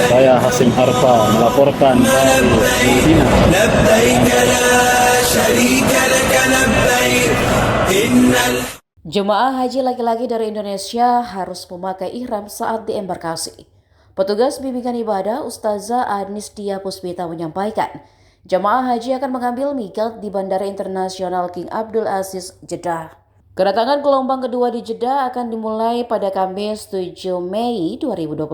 Saya Hasim Harfa melaporkan dari Filipina. Jemaah haji laki-laki dari Indonesia harus memakai ihram saat diembarkasi. Petugas bimbingan ibadah Ustazah Anis Dia Puspita menyampaikan, jemaah haji akan mengambil miqat di Bandara Internasional King Abdul Aziz, Jeddah. Kedatangan gelombang kedua di Jeddah akan dimulai pada Kamis 7 Mei 2026.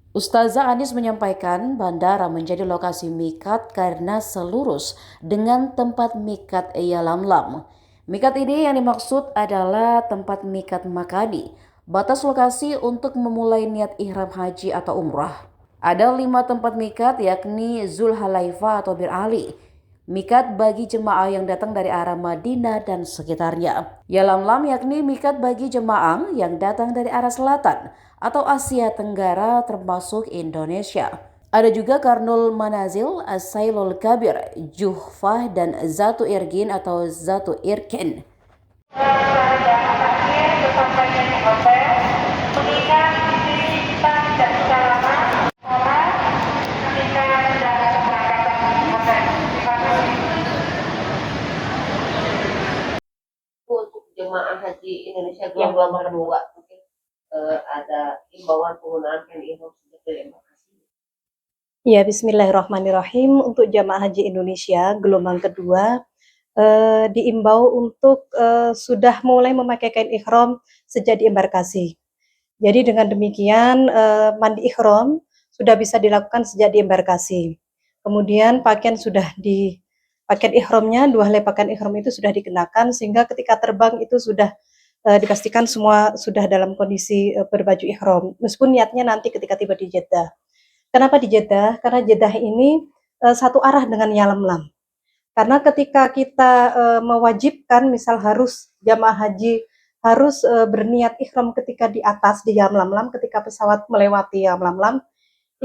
Ustazah Anis menyampaikan bandara menjadi lokasi miqat karena selurus dengan tempat miqat Yalamlam. Miqat ini yang dimaksud adalah tempat miqat Makani, batas lokasi untuk memulai niat ihram haji atau umrah. Ada 5 tempat miqat yakni Zulhalaifah atau Bir Ali, miqat bagi jemaah yang datang dari arah Madinah dan sekitarnya. Yalamlam yakni miqat bagi jemaah yang datang dari arah selatan atau Asia Tenggara termasuk Indonesia. Ada juga Karnul Manazil, As-Sailul Kabir, Juhfah, dan Zatu Irgin atau Zatu Irkin. Untuk jemaah haji Indonesia gelombang kedua mungkin ada imbauan penggunaan kain ihram seperti embarkasi. Ya, bismillahirrahmanirrahim. Untuk jamaah haji Indonesia gelombang kedua diimbau untuk sudah mulai memakai kain ihram sejak di embarkasi. Jadi dengan demikian mandi ihram sudah bisa dilakukan sejak di embarkasi. Kemudian pakaian ihramnya, 2 helai pakaian ihram itu sudah dikenakan sehingga ketika terbang itu sudah dipastikan semua sudah dalam kondisi berbaju ihram. Meskipun niatnya nanti ketika tiba di Jeddah. Kenapa di Jeddah? Karena Jeddah ini satu arah dengan Yalamlam. Karena ketika kita mewajibkan misal harus jamaah haji harus berniat ihram ketika di atas di Yalamlam, ketika pesawat melewati Yalamlam,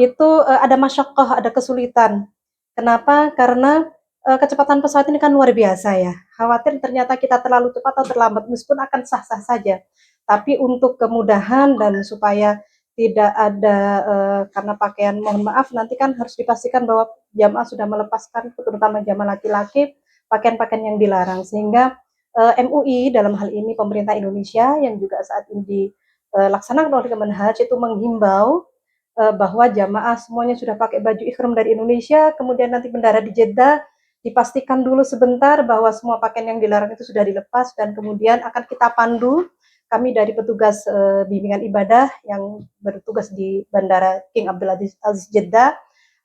itu ada masyaqqah, ada kesulitan. Kenapa? Karena kecepatan pesawat ini kan luar biasa ya. Khawatir ternyata kita terlalu cepat atau terlambat, meskipun akan sah-sah saja. Tapi untuk kemudahan dan supaya tidak ada karena pakaian, mohon maaf, nanti kan harus dipastikan bahwa jamaah sudah melepaskan, terutama jamaah laki-laki, pakaian-pakaian yang dilarang. Sehingga MUI dalam hal ini pemerintah Indonesia yang juga saat ini dilaksanakan oleh Kemenhaj itu menghimbau bahwa jamaah semuanya sudah pakai baju ihram dari Indonesia, kemudian nanti mendarat di Jeddah, dipastikan dulu sebentar bahwa semua pakaian yang dilarang itu sudah dilepas dan kemudian akan kita pandu. Kami dari petugas bimbingan ibadah yang bertugas di Bandara King Abdul Aziz Jeddah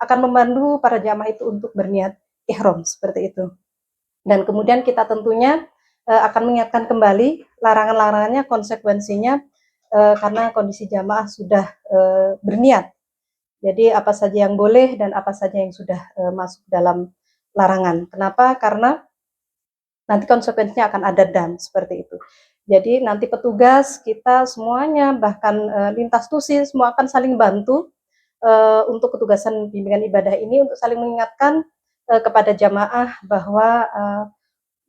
akan memandu para jamaah itu untuk berniat ihram seperti itu. Dan kemudian kita tentunya akan mengingatkan kembali larangan-larangannya, konsekuensinya karena kondisi jamaah sudah berniat. Jadi apa saja yang boleh dan apa saja yang sudah masuk dalam larangan. Kenapa? Karena nanti konsekuensinya akan ada dam seperti itu. Jadi nanti petugas kita semuanya bahkan lintas tusi semua akan saling bantu untuk ketugasan bimbingan ibadah ini untuk saling mengingatkan kepada jamaah bahwa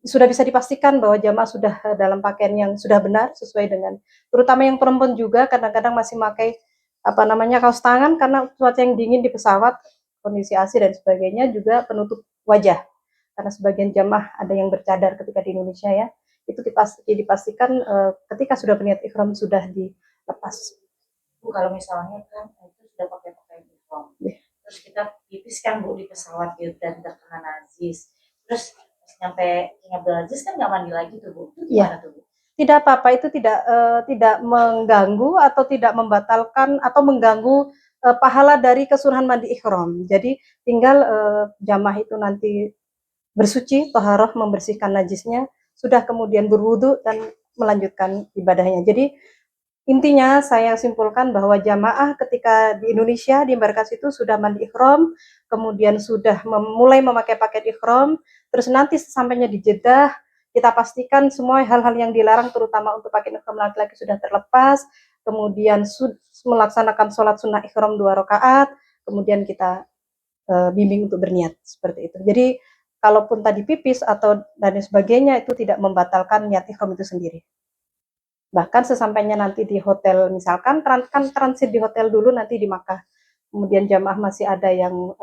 sudah bisa dipastikan bahwa jamaah sudah dalam pakaian yang sudah benar sesuai dengan, terutama yang perempuan juga kadang-kadang masih pakai kaos tangan karena cuaca yang dingin di pesawat, kondisi AC dan sebagainya, juga penutup wajah karena sebagian jamaah ada yang bercadar ketika di Indonesia ya. Itu dipastikan ketika sudah berniat ihram sudah dilepas. Bu, kalau misalnya kan itu sudah pakai pakaian ihram, terus kita pipis kan Bu di pesawat gitu dan terkena najis, terus sampai King Abdul Aziz kan nggak mandi lagi tuh Bu, itu gimana tuh Bu? Tidak apa-apa, itu tidak mengganggu atau tidak membatalkan atau mengganggu pahala dari kesunahan mandi ihram. Jadi tinggal jamaah itu nanti bersuci, toharoh, membersihkan najisnya, sudah kemudian berwudu dan melanjutkan ibadahnya. Jadi intinya saya simpulkan bahwa jamaah ketika di Indonesia di embarkasi itu sudah mandi ihram, kemudian sudah mulai memakai pakaian ihram, terus nanti sampainya di Jeddah kita pastikan semua hal-hal yang dilarang terutama untuk pakaian ihram laki-laki sudah terlepas, kemudian melaksanakan sholat sunnah ihram 2 rakaat, kemudian kita bimbing untuk berniat seperti itu. Jadi kalaupun tadi pipis atau dan sebagainya itu tidak membatalkan niat ihram itu sendiri. Bahkan sesampainya nanti di hotel, misalkan transit di hotel dulu nanti di Makkah. kemudian jamaah masih ada yang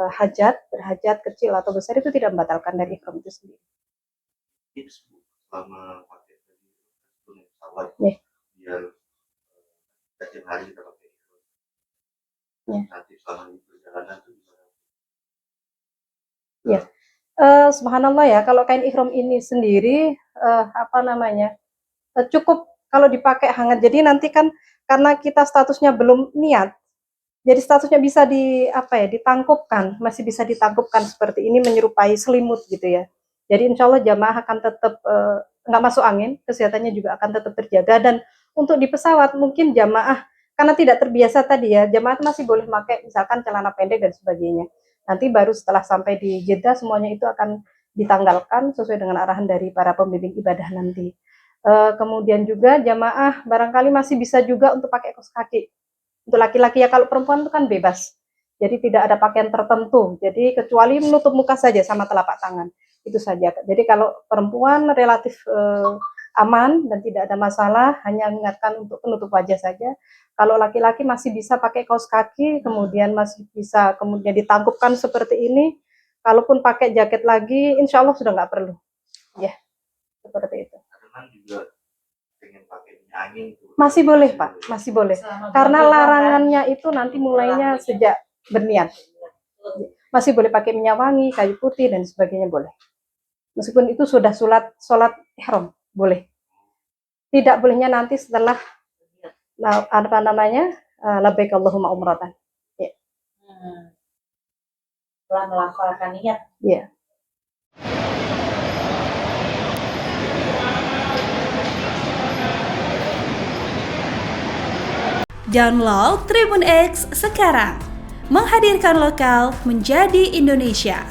berhajat kecil atau besar, itu tidak membatalkan dari ihram itu sendiri. Tips Bu, selama pakai pesawat Ya. biar setiap hari kita pakai ihram. Ya. Nanti selama di perjalanan itu gimana? Ya. Subhanallah ya, kalau kain ihram ini sendiri cukup kalau dipakai hangat. Jadi nanti kan karena kita statusnya belum niat, jadi statusnya bisa ditangkupkan, masih bisa ditangkupkan seperti ini, menyerupai selimut gitu ya. Jadi insya Allah jamaah akan tetap nggak masuk angin, kesehatannya juga akan tetap terjaga. Dan untuk di pesawat mungkin jamaah karena tidak terbiasa tadi ya, jamaah masih boleh pakai misalkan celana pendek dan sebagainya. Nanti baru setelah sampai di Jeddah semuanya itu akan ditanggalkan sesuai dengan arahan dari para pembimbing ibadah nanti. Kemudian juga jamaah barangkali masih bisa juga untuk pakai kaos kaki. Untuk laki-laki ya, kalau perempuan itu kan bebas. Jadi tidak ada pakaian tertentu. Jadi kecuali menutup muka saja sama telapak tangan. Itu saja. Jadi kalau perempuan relatif aman dan tidak ada masalah, hanya mengingatkan untuk penutup wajah saja. Kalau laki-laki masih bisa pakai kaos kaki, kemudian masih bisa kemudian ditangkupkan seperti ini. Kalaupun pakai jaket lagi, insya Allah sudah nggak perlu. Ya, seperti itu. Karena juga pengen pakai minyak angin itu. Masih boleh Pak, masih boleh. Karena larangannya itu nanti mulainya sejak berniat. Masih boleh pakai minyak wangi, kayu putih dan sebagainya boleh. Meskipun itu sudah sholat ihram, boleh. Tidak bolehnya nanti setelah labbaik Allahumma umratan. Ya. Setelah melafalkan niat. Ya. Download Tribun X sekarang, menghadirkan lokal menjadi Indonesia.